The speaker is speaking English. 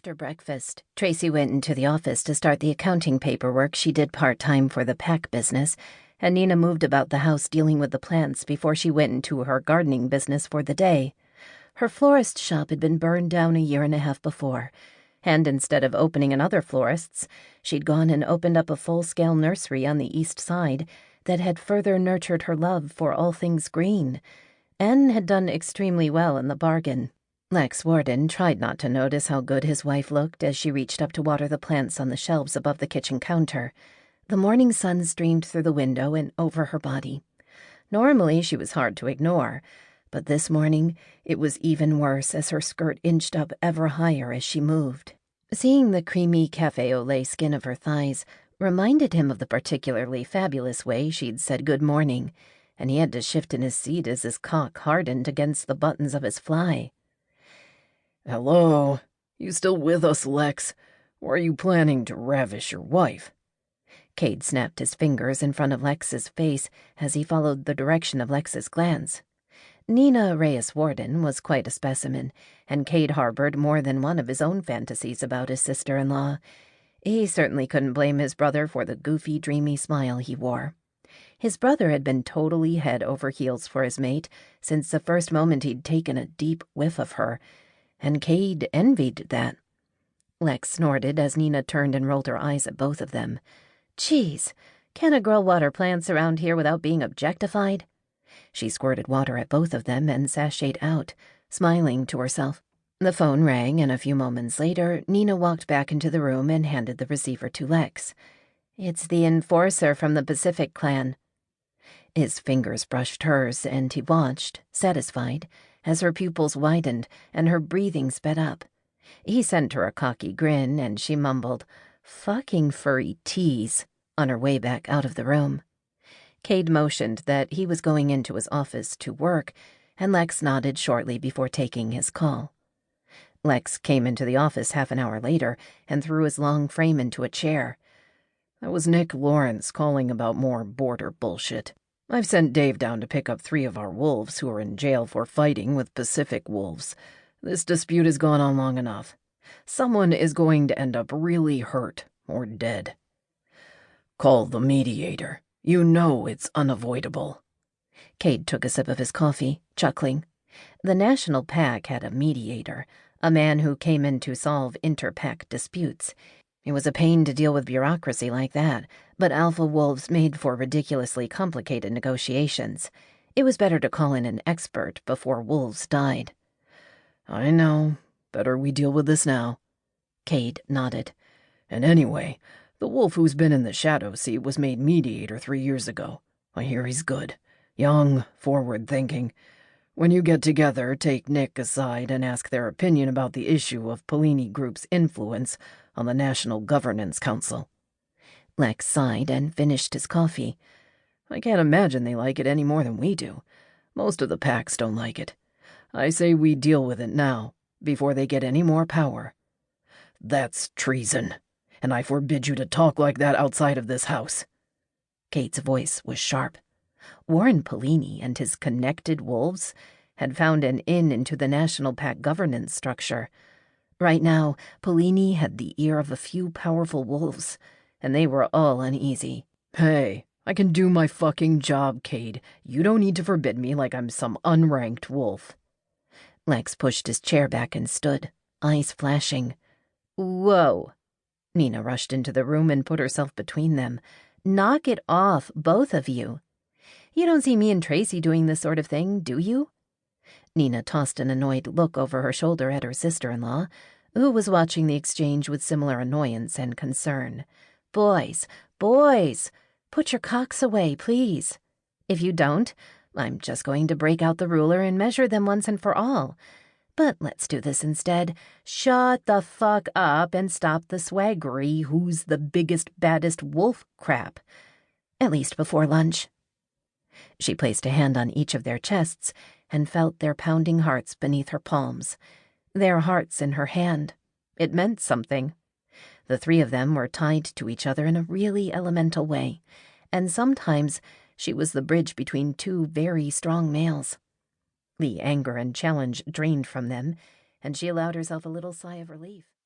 After breakfast, Tracy went into the office to start the accounting paperwork she did part-time for the pack business, and Nina moved about the house dealing with the plants before she went into her gardening business for the day. Her florist shop had been burned down a year and a half before, and instead of opening another florist's, she'd gone and opened up a full-scale nursery on the east side that had further nurtured her love for all things green, and had done extremely well in the bargain. Lex Warden tried not to notice how good his wife looked as she reached up to water the plants on the shelves above the kitchen counter. The morning sun streamed through the window and over her body. Normally she was hard to ignore, but this morning it was even worse as her skirt inched up ever higher as she moved. Seeing the creamy cafe au lait skin of her thighs reminded him of the particularly fabulous way she'd said good morning, and he had to shift in his seat as his cock hardened against the buttons of his fly. "Hello? You still with us, Lex? Or are you planning to ravish your wife?" Cade snapped his fingers in front of Lex's face as he followed the direction of Lex's glance. Nina Reyes Warden was quite a specimen, and Cade harbored more than one of his own fantasies about his sister-in-law. He certainly couldn't blame his brother for the goofy, dreamy smile he wore. His brother had been totally head over heels for his mate since the first moment he'd taken a deep whiff of her, and Cade envied that. Lex snorted as Nina turned and rolled her eyes at both of them. "Geez, can a girl water plants around here without being objectified?" She squirted water at both of them and sashayed out, smiling to herself. The phone rang, and a few moments later, Nina walked back into the room and handed the receiver to Lex. "It's the enforcer from the Pacific Clan." His fingers brushed hers, and he watched, satisfied, as her pupils widened and her breathing sped up. He sent her a cocky grin, and she mumbled, "Fucking furry tease," on her way back out of the room. Cade motioned that he was going into his office to work, and Lex nodded shortly before taking his call. Lex came into the office half an hour later and threw his long frame into a chair. "That was Nick Lawrence calling about more border bullshit. I've sent Dave down to pick up 3 of our wolves who are in jail for fighting with Pacific wolves. This dispute has gone on long enough. Someone is going to end up really hurt or dead. Call the mediator. You know it's unavoidable." Cade took a sip of his coffee, chuckling. The National Pack had a mediator, a man who came in to solve inter-pack disputes. It was a pain to deal with bureaucracy like that, but alpha wolves made for ridiculously complicated negotiations. It was better to call in an expert before wolves died. "I know. Better we deal with this now." Cade nodded. "And anyway, the wolf who's been in the shadow seat was made mediator 3 years ago. I hear he's good. Young, forward-thinking. When you get together, take Nick aside and ask their opinion about the issue of Polini Group's influence on the National Governance Council." Lex sighed and finished his coffee. "I can't imagine they like it any more than we do. Most of the packs don't like it. I say we deal with it now, before they get any more power." "That's treason, and I forbid you to talk like that outside of this house." Cade's voice was sharp. Warren Polini and his connected wolves had found an in into the National Pack governance structure. Right now, Polini had the ear of a few powerful wolves, and they were all uneasy. "Hey, I can do my fucking job, Cade. You don't need to forbid me like I'm some unranked wolf." Lex pushed his chair back and stood, eyes flashing. "Whoa." Nina rushed into the room and put herself between them. "Knock it off, both of you. You don't see me and Tracy doing this sort of thing, do you?" Nina tossed an annoyed look over her shoulder at her sister-in-law, who was watching the exchange with similar annoyance and concern. Boys, put your cocks away, please. If you don't, I'm just going to break out the ruler and measure them once and for all. But let's do this instead. Shut the fuck up and stop the swaggery who's the biggest, baddest wolf crap. At least before lunch." She placed a hand on each of their chests and felt their pounding hearts beneath her palms. Their hearts in her hand. It meant something. The 3 of them were tied to each other in a really elemental way, and sometimes she was the bridge between 2 very strong males. The anger and challenge drained from them, and she allowed herself a little sigh of relief.